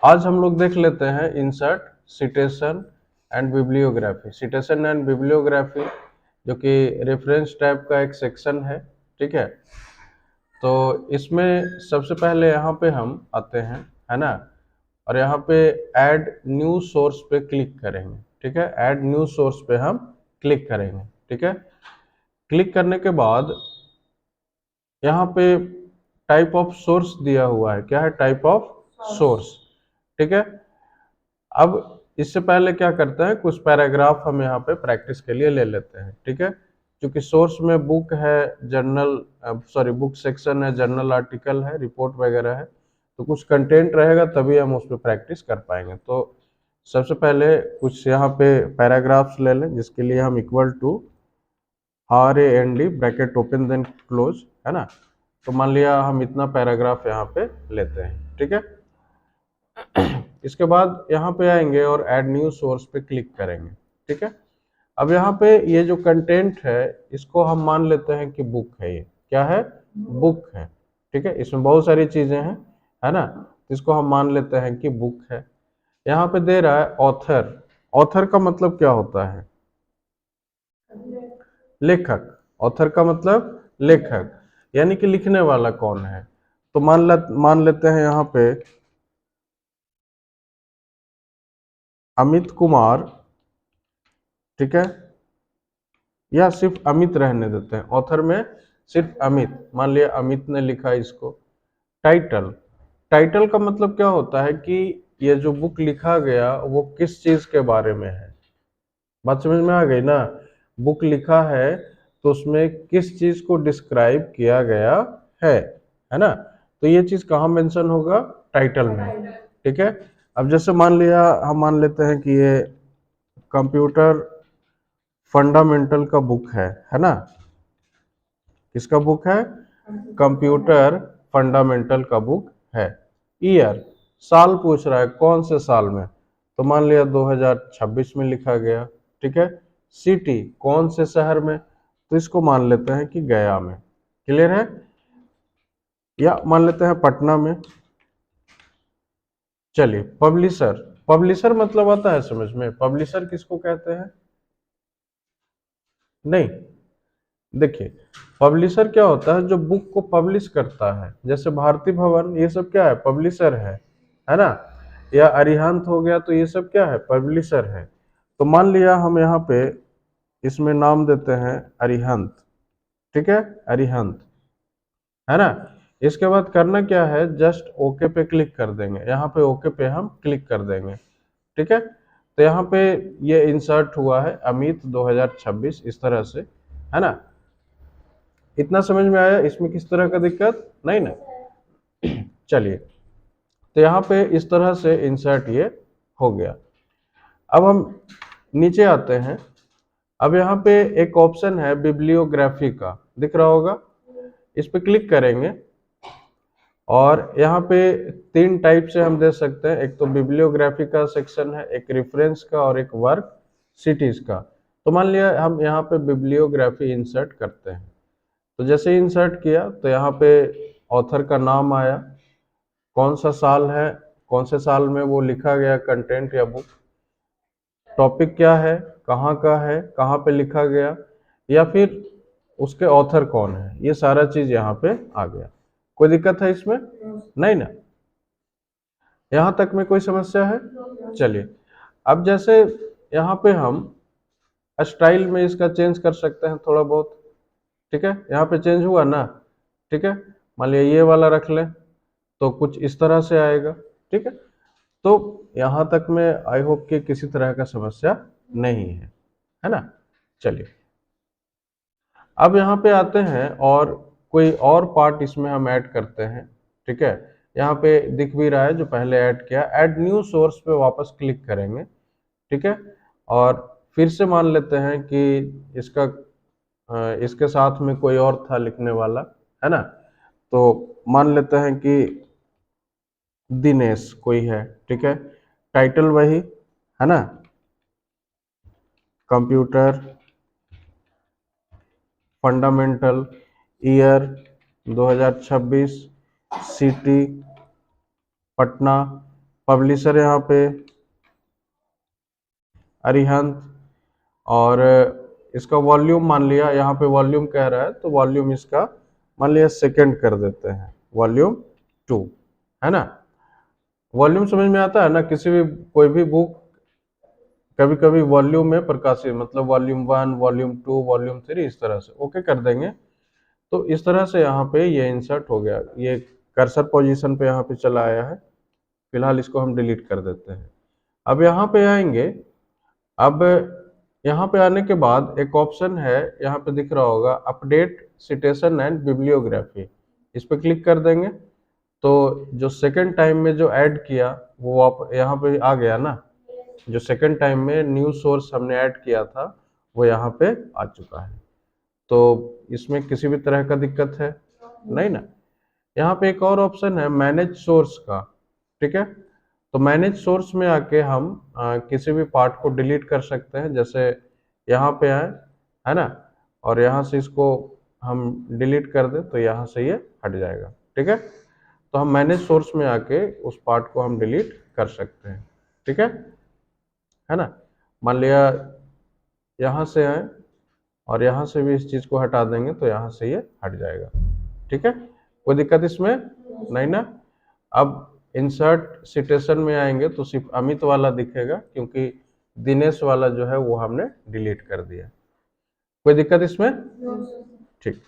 आज हम लोग देख लेते हैं insert, citation and bibliography. Citation and bibliography जो कि रेफरेंस टाइप का एक सेक्शन है, ठीक है। तो इसमें सबसे पहले यहाँ पे हम आते हैं, है ना, और यहाँ पे ऐड न्यू सोर्स पे क्लिक करेंगे, ठीक है। ऐड न्यू सोर्स पे हम क्लिक करेंगे, ठीक है। क्लिक करने के बाद यहाँ पे टाइप ऑफ सोर्स दिया हुआ है, क्या है, टाइप ऑफ सोर्स, ठीक है। अब इससे पहले क्या करते हैं, कुछ पैराग्राफ हम यहाँ पे प्रैक्टिस के लिए ले लेते हैं, ठीक है। क्योंकि सोर्स में बुक है, जर्नल, सॉरी बुक सेक्शन है, जर्नल आर्टिकल है, रिपोर्ट वगैरह है, तो कुछ कंटेंट रहेगा तभी हम उस पर प्रैक्टिस कर पाएंगे। तो सबसे पहले कुछ यहाँ पे पैराग्राफ्स ले लें, जिसके लिए हम equal to RAND bracket open then close, है ना। तो मान लिया हम इतना पैराग्राफ यहाँ पे लेते हैं, ठीक है। इसके बाद यहाँ पे आएंगे और ऐड न्यू सोर्स पे क्लिक करेंगे, ठीक है। अब यहाँ पे ये जो कंटेंट है इसको हम मान लेते हैं कि बुक है, ये क्या है, बुक है, ठीक है। इसमें बहुत सारी चीजें हैं, है ना, इसको हम मान लेते हैं कि बुक है। यहाँ पे दे रहा है ऑथर। ऑथर का मतलब क्या होता है, लेखक। ऑथर का मतलब लेखक, यानी कि लिखने वाला कौन है। तो मान लेते हैं यहाँ पे अमित कुमार, ठीक है, या सिर्फ अमित रहने देते हैं, ऑथर में सिर्फ अमित, मान लिया अमित ने लिखा इसको। टाइटल, टाइटल का मतलब क्या होता है कि ये जो बुक लिखा गया वो किस चीज के बारे में है। बात समझ में आ गई ना, बुक लिखा है तो उसमें किस चीज को डिस्क्राइब किया गया है ना। तो ये चीज कहाँ मेंशन होगा, टाइटल में, ठीक है। अब जैसे मान लिया, हम मान लेते हैं कि ये कंप्यूटर फंडामेंटल का बुक है ना। किसका बुक है, कंप्यूटर फंडामेंटल का बुक है। ईयर, साल पूछ रहा है, कौन से साल में, तो मान लिया 2026 में लिखा गया, ठीक है। सिटी, कौन से शहर में, तो इसको मान लेते हैं कि गया में, क्लियर है। या मान लेते हैं पटना में। चलिए, पब्लिशर, पब्लिशर मतलब आता है समझ में, पब्लिशर किसको कहते हैं, नहीं, देखिए, पब्लिशर क्या होता है, जो बुक को पब्लिश करता है, जैसे भारती भवन, ये सब क्या है, पब्लिशर है ना। या अरिहंत हो गया, तो ये सब क्या है, पब्लिशर है। तो मान लिया हम यहाँ पे इसमें नाम देते हैं अरिहंत, ठीक है, अरिहंत, है ना। इसके बाद करना क्या है, जस्ट ओके पे क्लिक कर देंगे, यहाँ पे ओके पे हम क्लिक कर देंगे, ठीक है। तो यहाँ पे ये इंसर्ट हुआ है अमित 2026, इस तरह से, है ना। इतना समझ में आया, इसमें किस तरह का दिक्कत नहीं ना। चलिए, तो यहाँ पे इस तरह से इंसर्ट ये हो गया। अब हम नीचे आते हैं। अब यहाँ पे एक ऑप्शन है बिब्लियोग्राफी का, दिख रहा होगा, इस पे क्लिक करेंगे और यहाँ पे तीन टाइप से हम दे सकते हैं, एक तो बिब्लियोग्राफी का सेक्शन है, एक रेफरेंस का और एक वर्क सिटीज का। तो मान लिया हम यहाँ पे बिब्लियोग्राफी इंसर्ट करते हैं, तो जैसे ही इंसर्ट किया तो यहाँ पे ऑथर का नाम आया, कौन सा साल है, कौन से साल में वो लिखा गया कंटेंट या बुक, टॉपिक क्या है, कहाँ का है, कहाँ पे लिखा गया, या फिर उसके ऑथर कौन है, ये सारा चीज यहाँ पे आ गया। कोई दिक्कत है इसमें, नहीं ना, यहाँ तक में कोई समस्या है। चलिए, अब जैसे यहाँ पे हम स्टाइल में इसका चेंज कर सकते हैं थोड़ा बहुत, ठीक है। यहाँ पे चेंज हुआ ना, ठीक है। मान लिया ये वाला रख लें तो कुछ इस तरह से आएगा, ठीक है। तो यहाँ तक में आई होप कि किसी तरह का समस्या नहीं है ना। चलिए, अब यहाँ पे आते हैं और कोई और पार्ट इसमें हम ऐड करते हैं, ठीक है। यहाँ पे दिख भी रहा है जो पहले ऐड किया, ऐड न्यू सोर्स पे वापस क्लिक करेंगे, ठीक है। और फिर से मान लेते हैं कि इसका इसके साथ में कोई और था लिखने वाला, है ना। तो मान लेते हैं कि दिनेश कोई है, ठीक है। टाइटल वही, है ना, computer fundamental, year 2026, city Patna, publisher यहाँ पे अरिहंत, और इसका वॉल्यूम मान लिया, यहाँ पे वॉल्यूम कह रहा है तो वॉल्यूम इसका मान लिया सेकंड कर देते हैं, वॉल्यूम 2, है ना। वॉल्यूम समझ में आता है ना, किसी भी कोई भी बुक कभी कभी वॉल्यूम में प्रकाशित, मतलब वॉल्यूम 1, वॉल्यूम 2, वॉल्यूम 3, इस तरह से ओके कर देंगे। तो इस तरह से यहाँ पे ये इंसर्ट हो गया, ये कर्सर पोजीशन पे यहाँ पे चला आया है। फिलहाल इसको हम डिलीट कर देते हैं। अब यहाँ पे आएंगे, अब यहाँ पे आने के बाद एक ऑप्शन है, यहाँ पे दिख रहा होगा अपडेट सिटेशन एंड बिब्लियोग्राफी, इस पे क्लिक कर देंगे तो जो सेकंड टाइम में जो ऐड किया वो आप यहाँ पे आ गया ना, जो सेकंड टाइम में न्यू सोर्स हमने ऐड किया था वो यहाँ पे आ चुका है। तो इसमें किसी भी तरह का दिक्कत है नहीं ना। यहाँ पे एक और ऑप्शन है मैनेज सोर्स का, ठीक है। तो मैनेज सोर्स में आके हम किसी भी पार्ट को डिलीट कर सकते हैं, जैसे यहाँ पे आए, है ना, और यहाँ से इसको हम डिलीट कर दें तो यहाँ से ये हट जाएगा, ठीक है। तो हम मैनेज सोर्स में आके उस पार्ट को हम डिलीट कर सकते हैं, ठीक है ना। मान लिया यहाँ से आए और यहाँ से भी इस चीज को हटा देंगे तो यहाँ से ये हट जाएगा, ठीक है। कोई दिक्कत इसमें नहीं ना। अब इंसर्ट सिटेशन में आएंगे तो सिर्फ अमित वाला दिखेगा, क्योंकि दिनेश वाला जो है वो हमने डिलीट कर दिया। कोई दिक्कत इसमें? ठीक।